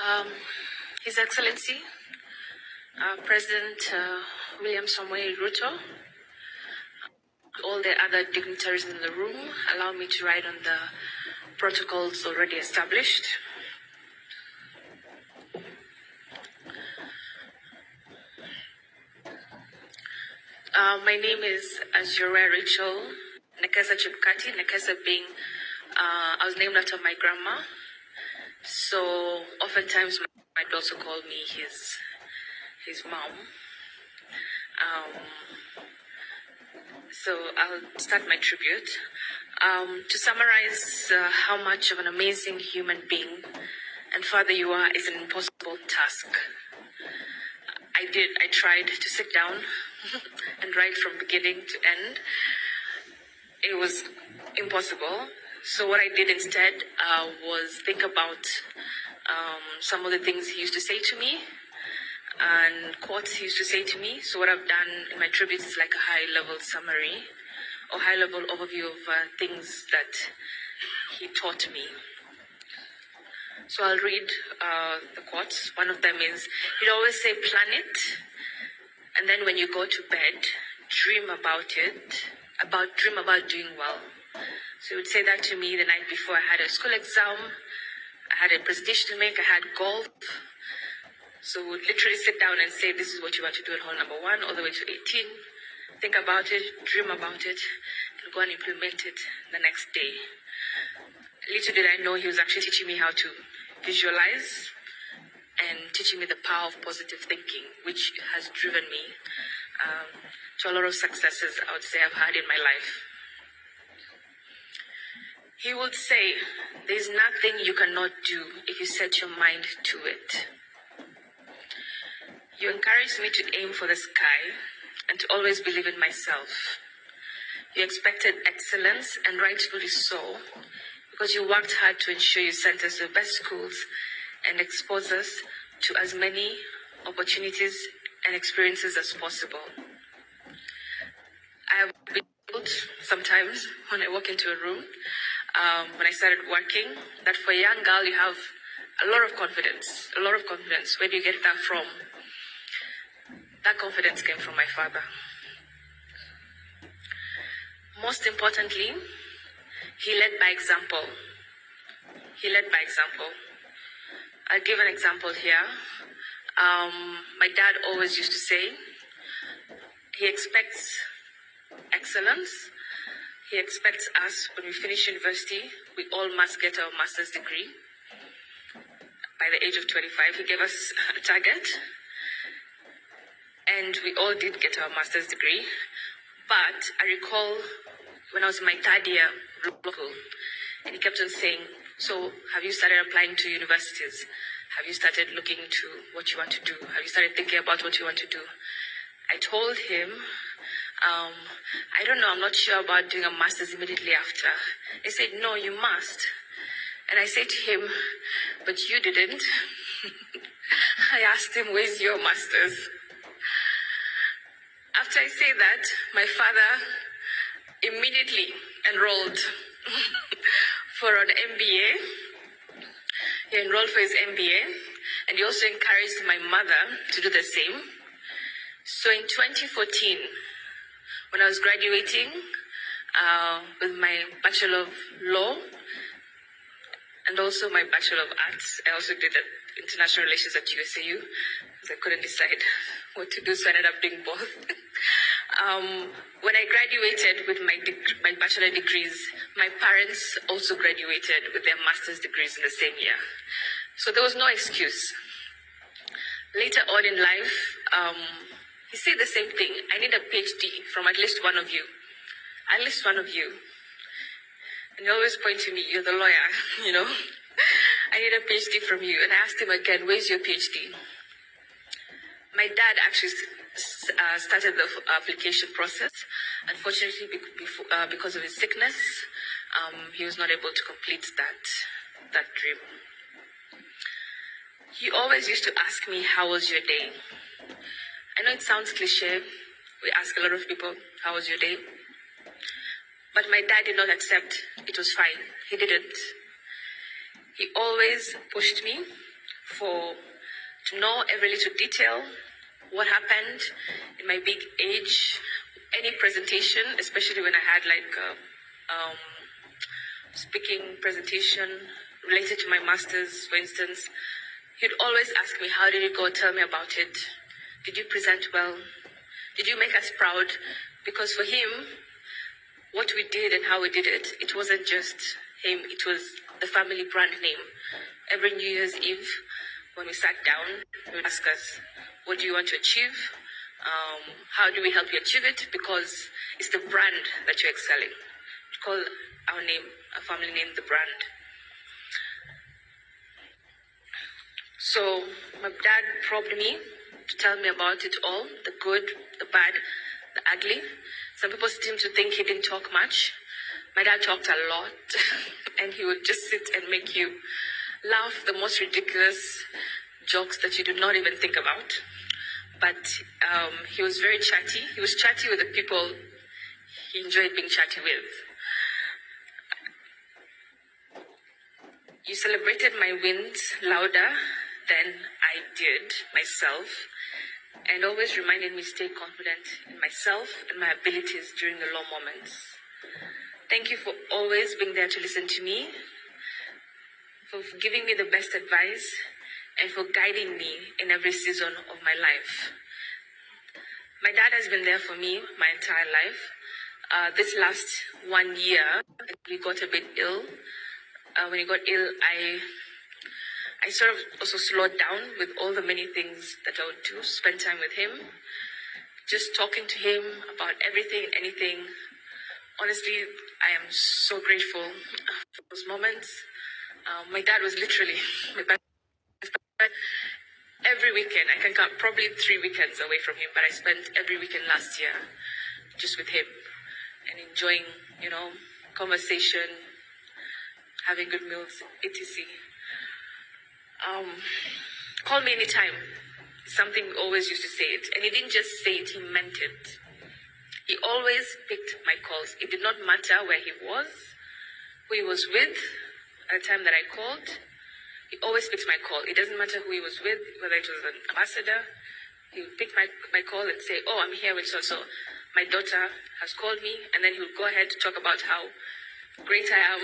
Um, His Excellency, President William Samoei Ruto, all the other dignitaries in the room, allow me to write on the protocols already established. My name is, as you're aware, Rachel Nekesa Chebukati. Nekesa being, I was named after my grandma. So oftentimes might also call me his mom. So I'll start my tribute. To summarize how much of an amazing human being and father you are is an impossible task. I tried to sit down and write from beginning to end. It was impossible. So what I did instead was think about some of the things he used to say to me and quotes he used to say to me. So what I've done in my tributes is like a high-level summary or high-level overview of things that he taught me. So I'll read the quotes. One of them is, he'd always say, plan it, and then when you go to bed, dream about doing well. So he would say that to me the night before I had a school exam, I had a presentation to make, I had golf. So we would literally sit down and say, this is what you want to do at hole number 1 all the way to 18. Think about it, dream about it, and go and implement it the next day. Little did I know he was actually teaching me how to visualize and teaching me the power of positive thinking, which has driven me to a lot of successes I would say I've had in my life. He would say, there's nothing you cannot do if you set your mind to it. You encouraged me to aim for the sky and to always believe in myself. You expected excellence, and rightfully so, because you worked hard to ensure you sent us to the best schools and expose us to as many opportunities and experiences as possible. I have been told sometimes when I walk into a room, when I started working, that for a young girl you have a lot of confidence. Where do you get that from? That confidence came from my father. Most importantly, he led by example. I'll give an example here. My dad always used to say, he expects excellence. He expects us, when we finish university, we all must get our master's degree. By the age of 25, he gave us a target. And we all did get our master's degree. But I recall when I was in my 3rd year local, and he kept on saying, so have you started applying to universities? Have you started looking into what you want to do? Have you started thinking about what you want to do? I told him, I don't know, I'm not sure about doing a master's immediately after. He said, no, you must. And I said to him, but you didn't. I asked him, where's your master's? After I say that, my father immediately enrolled for an MBA. He enrolled for his MBA, and he also encouraged my mother to do the same. So in 2014, when I was graduating with my Bachelor of Law and also my Bachelor of Arts, I also did International Relations at USAU, because I couldn't decide what to do, so I ended up doing both. When I graduated with my bachelor degrees, my parents also graduated with their master's degrees in the same year. So there was no excuse. Later on in life, he said the same thing. I need a PhD from at least one of you. At least one of you. And he always pointed to me, you're the lawyer, you know. I need a PhD from you. And I asked him again, where's your PhD? My dad actually started the application process. Unfortunately, because of his sickness, he was not able to complete that dream. He always used to ask me, how was your day? I know it sounds cliche. We ask a lot of people, how was your day? But my dad did not accept it was fine. He didn't. He always pushed me to know every little detail, what happened in my big age, any presentation, especially when I had like a speaking presentation related to my master's, for instance. He'd always ask me, how did it go? Tell me about it. Did you present well? Did you make us proud? Because for him, what we did and how we did it, it wasn't just him, it was the family brand name. Every New Year's Eve, when we sat down, he would ask us, what do you want to achieve? How do we help you achieve it? Because it's the brand that you're excelling. We call our name, our family name, the brand. So my dad probed me to tell me about it all, the good, the bad, the ugly. Some people seem to think he didn't talk much. My dad talked a lot, and he would just sit and make you laugh the most ridiculous jokes that you do not even think about. But he was very chatty. He was chatty with the people he enjoyed being chatty with. You celebrated my wins louder than I did myself, and always reminded me to stay confident in myself and my abilities during the low moments. Thank you for always being there to listen to me, for giving me the best advice, and for guiding me in every season of my life. My dad has been there for me my entire life. This last 1 year, he got a bit ill. When he got ill, I sort of also slowed down with all the many things that I would do, spend time with him, just talking to him about everything, anything. Honestly, I am so grateful for those moments. My dad was literally my best friend. Every weekend, I can count probably 3 weekends away from him, but I spent every weekend last year just with him and enjoying, conversation, having good meals, etc. Call me anytime. Something we always used to say it. And he didn't just say it, he meant it. He always picked my calls. It did not matter where he was, who he was with at the time that I called. He always picked my call. It doesn't matter who he was with, whether it was an ambassador. He would pick my call and say, oh, I'm here with so-so. My daughter has called me. And then he would go ahead to talk about how great I am.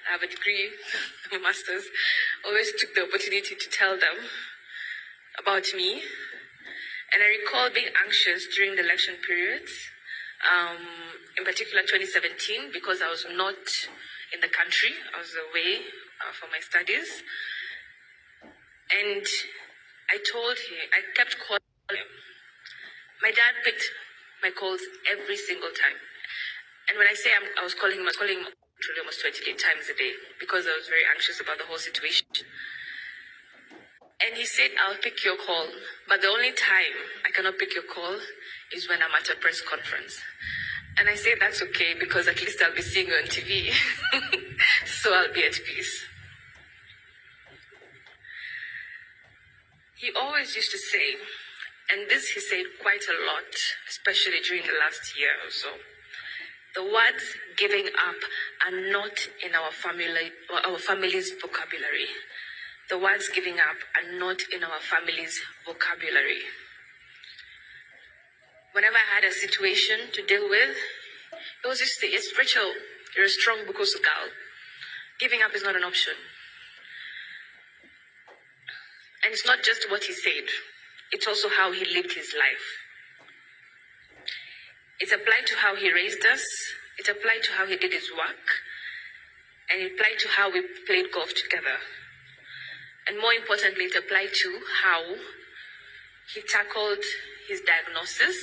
I have a degree, I have a master's. Always took the opportunity to tell them about me. And I recall being anxious during the election periods, in particular 2017, because I was not in the country. I was away for my studies. And I told him, I kept calling him. My dad picked my calls every single time. And when I say I was calling him almost 28 times a day because I was very anxious about the whole situation. And he said, I'll pick your call. But the only time I cannot pick your call is when I'm at a press conference. And I say, that's okay, because at least I'll be seeing you on TV. So I'll be at peace. He always used to say, and this he said quite a lot, especially during the last year or so, the words giving up are not in our family's vocabulary. The words giving up are not in our family's vocabulary. Whenever I had a situation to deal with, it was just, it's Rachel, you're a strong Bukosu girl. Giving up is not an option. And it's not just what he said, it's also how he lived his life. It applied to how he raised us, it applied to how he did his work, and it applied to how we played golf together. And more importantly, it applied to how he tackled his diagnosis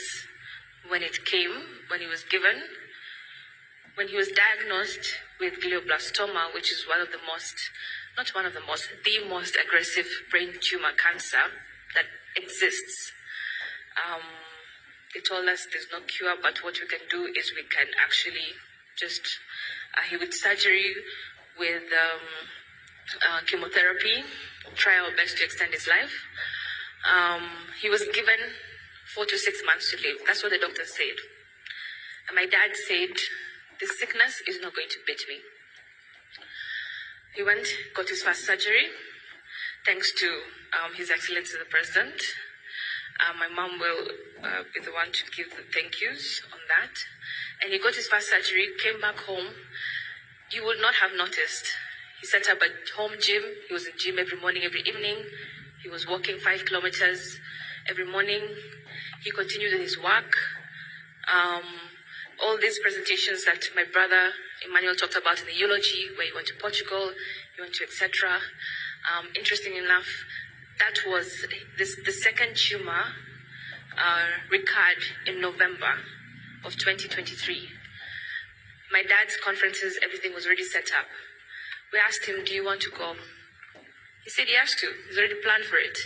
when it came, when he was given. When he was diagnosed with glioblastoma, which is the most aggressive brain tumor cancer that exists. They told us there's no cure, but what we can do is we can actually just, he with surgery, with chemotherapy, try our best to extend his life. He was given 4 to 6 months to live. That's what the doctor said. And my dad said, this sickness is not going to beat me. He went, got his first surgery. thanks to His Excellency the President. My mom will be the one to give the thank yous on that. And he got his first surgery, came back home. You would not have noticed. He set up a home gym. He was in gym every morning, every evening. He was walking 5 kilometers every morning. He continued with his work. All these presentations that my brother Emmanuel talked about in the eulogy, where he went to Portugal, he went to etc. Interesting enough, that was the second tumor recurred in November of 2023. My dad's conferences, everything was already set up. We asked him, do you want to go? He said he has to. He's already planned for it.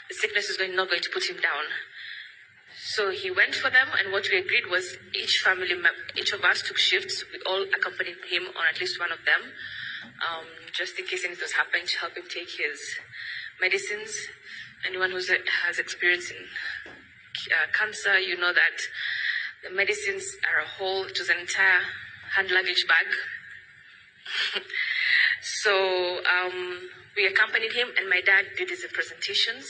The sickness is not going to put him down. So he went for them, and what we agreed was each of us took shifts. We all accompanied him on at least one of them, just in case anything was happening, to help him take his medicines. Anyone who has experience in cancer, you know that the medicines are a whole, it was an entire hand luggage bag. So we accompanied him, and my dad did his presentations.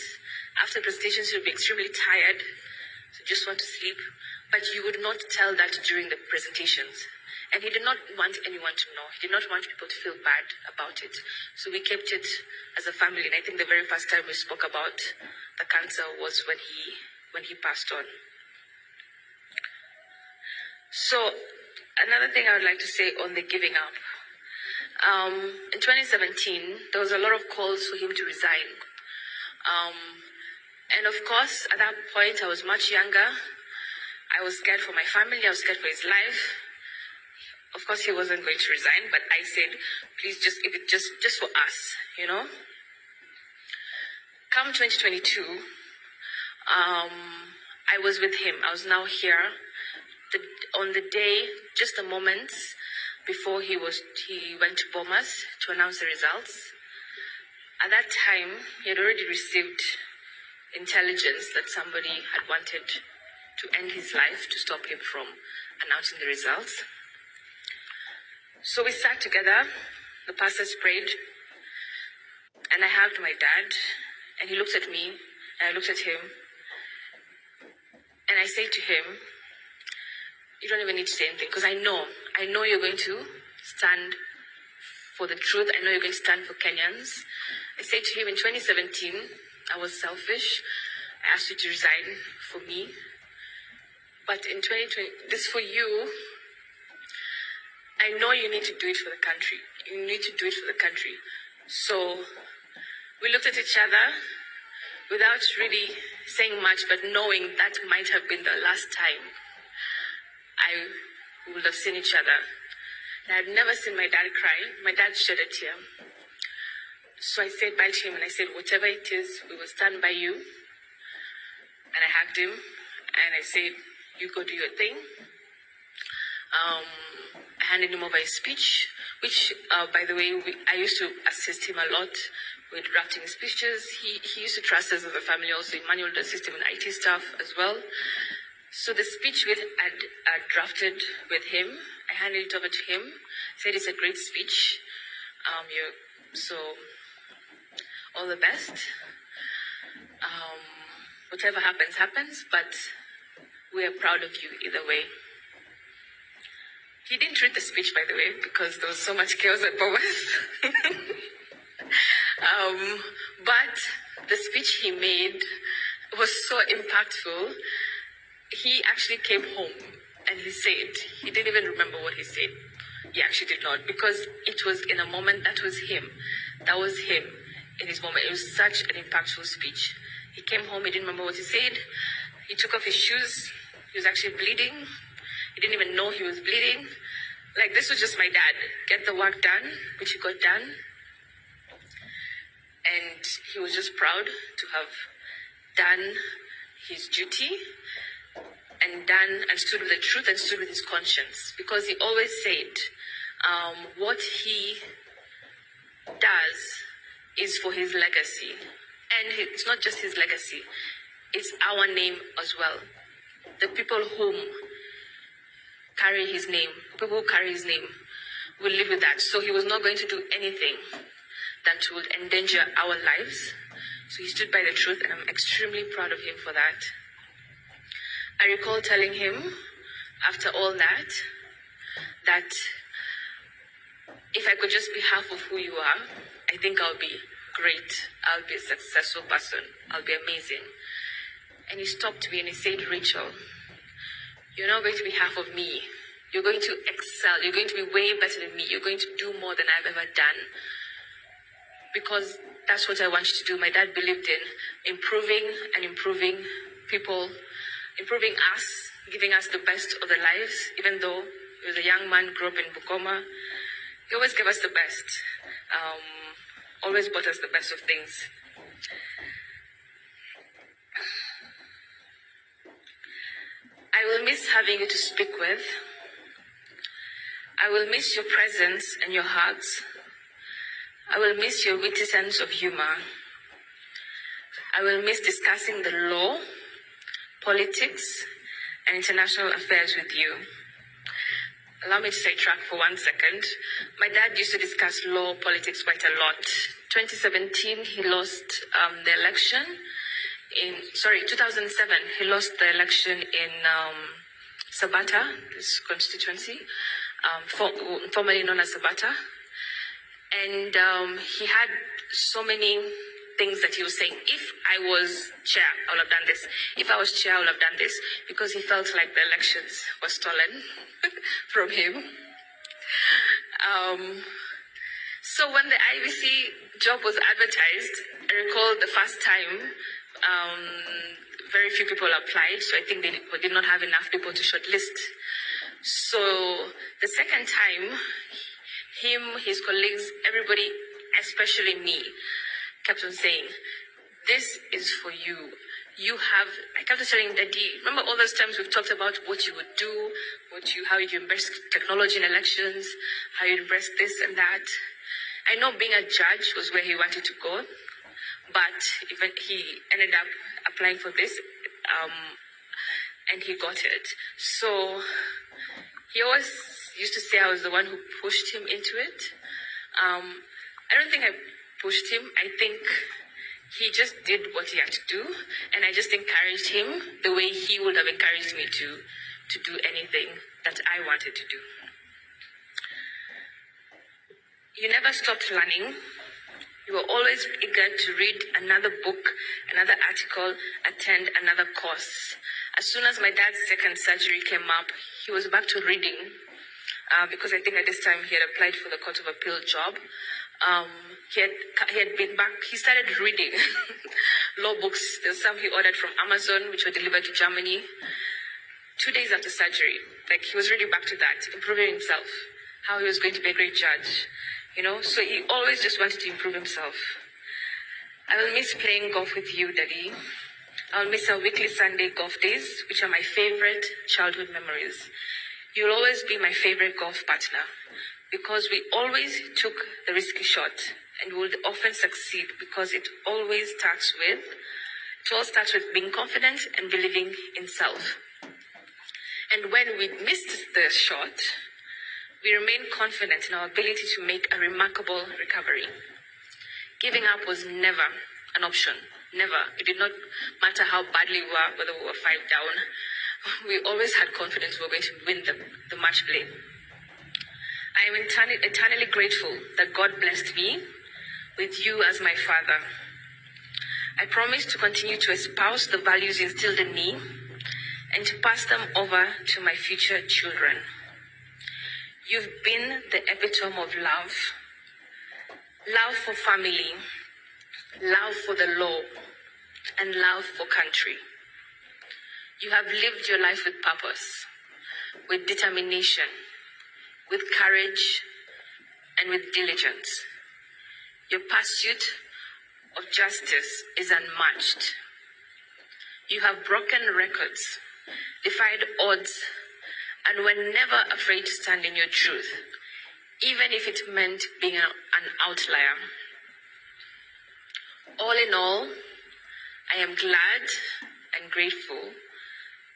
After presentations, he would be extremely tired, so just want to sleep. But you would not tell that during the presentations. And he did not want anyone to know. He did not want people to feel bad about it. So we kept it as a family. And I think the very first time we spoke about the cancer was when he passed on. So another thing I would like to say on the giving up. In 2017, there was a lot of calls for him to resign. And of course, at that point, I was much younger. I was scared for my family. I was scared for his life. Of course, he wasn't going to resign, but I said, please, if it just for us, you know. Come 2022, I was with him. I was now here. On the day, just a moment before he went to Bomas to announce the results. At that time, he had already received intelligence that somebody had wanted to end his life, to stop him from announcing the results. So we sat together, the pastors prayed, and I hugged my dad, and he looked at me, and I looked at him, and I said to him, you don't even need to say anything, because I know you're going to stand for the truth. I know you're going to stand for Kenyans. I said to him in 2017, I was selfish. I asked you to resign for me. But in 2020, this for you, I know you need to do it for the country. You need to do it for the country. So we looked at each other without really saying much, but knowing that might have been the last time I would have seen each other. And I had never seen my dad cry. My dad shed a tear. So I said bye to him, and I said, whatever it is, we will stand by you. And I hugged him, and I said, you go do your thing. I handed him over his speech, which, by the way, I used to assist him a lot with drafting his speeches. He used to trust us as a family also. Emmanuel would assist him in IT stuff as well. So the speech I drafted with him, I handed it over to him. I said, it's a great speech. So all the best. Whatever happens, happens, but we are proud of you either way. He didn't read the speech, by the way, because there was so much chaos at Bomas. But the speech he made was so impactful. He actually came home and he said, he didn't even remember what he said. He actually did not, because it was in a moment that was him. That was him in his moment. It was such an impactful speech. He came home, he didn't remember what he said. He took off his shoes. He was actually bleeding. He didn't even know he was bleeding. Like, this was just my dad. Get the work done, which he got done. And he was just proud to have done his duty and stood with the truth and stood with his conscience. Because he always said, what he does is for his legacy. And it's not just his legacy, it's our name as well. The people whom carry his name, people who carry his name, will live with that. So he was not going to do anything that would endanger our lives So he stood by the truth, and I'm extremely proud of him for that. I recall telling him, after all that if I could just be half of who you are, I think I'll be great. I'll be a successful person. I'll be amazing. And he stopped me and he said, Rachel, you're not going to be half of me. You're going to excel. You're going to be way better than me. You're going to do more than I've ever done. Because that's what I want you to do. My dad believed in improving people, improving us, giving us the best of the lives. Even though he was a young man, grew up in Bukoma, he always gave us the best. Always bought us the best of things. I will miss having you to speak with. I will miss your presence and your hugs. I will miss your witty sense of humor. I will miss discussing the law, politics, and international affairs with you. Allow me to sidetrack for 1 second. My dad used to discuss law, politics quite a lot. 2017, he lost the election. 2007, he lost the election in Sabata, this constituency, formerly known as Sabata. And he had so many things that he was saying. If I was chair, I would have done this. If I was chair, I would have done this. Because he felt like the elections were stolen from him. So when the IBC job was advertised, I recall the first time, very few people applied. So I think they did not have enough people to shortlist. So the second time, him, his colleagues, everybody, especially me, kept on saying, this is for you. I kept on telling Daddy, remember all those times we've talked about what you would do, how you embrace technology in elections, how you embrace this and that. I know being a judge was where he wanted to go, but even he ended up applying for this, and he got it. So he always used to say I was the one who pushed him into it. I don't think I pushed him. I think he just did what he had to do, and I just encouraged him the way he would have encouraged me to do anything that I wanted to do. You never stopped learning. You were always eager to read another book, another article, attend another course. As soon as my dad's second surgery came up, he was back to reading, because I think at this time he had applied for the Court of Appeal job. He had been back. He started reading law books. There's some he ordered from Amazon, which were delivered to Germany 2 days after surgery. Like, he was really back to that, improving himself, how he was going to be a great judge, So he always just wanted to improve himself. I will miss playing golf with you, Daddy. I will miss our weekly Sunday golf days, which are my favorite childhood memories. You'll always be my favorite golf partner, because we always took the risky shot, and we would often succeed because it all starts with being confident and believing in self. And when we missed the shot, we remained confident in our ability to make a remarkable recovery. Giving up was never an option. Never. It did not matter how badly we were, whether we were 5 down. We always had confidence we were going to win the match play. I am eternally grateful that God blessed me with you as my father. I promise to continue to espouse the values instilled in me and to pass them over to my future children. You've been the epitome of love. Love for family, love for the law, and love for country. You have lived your life with purpose, with determination, with courage, and with diligence. Your pursuit of justice is unmatched. You have broken records, defied odds, and were never afraid to stand in your truth, even if it meant being an outlier. All in all, I am glad and grateful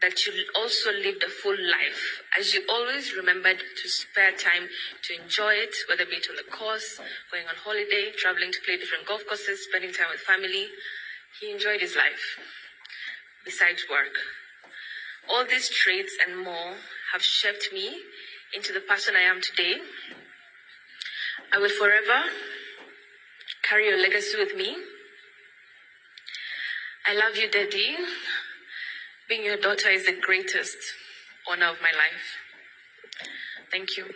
that you also lived a full life, as you always remembered to spare time to enjoy it, whether it be on the course, going on holiday, traveling to play different golf courses, spending time with family. He enjoyed his life besides work. All these traits and more have shaped me into the person I am today. I will forever carry your legacy with me. I love you, Daddy. Being your daughter is the greatest honor of my life. Thank you.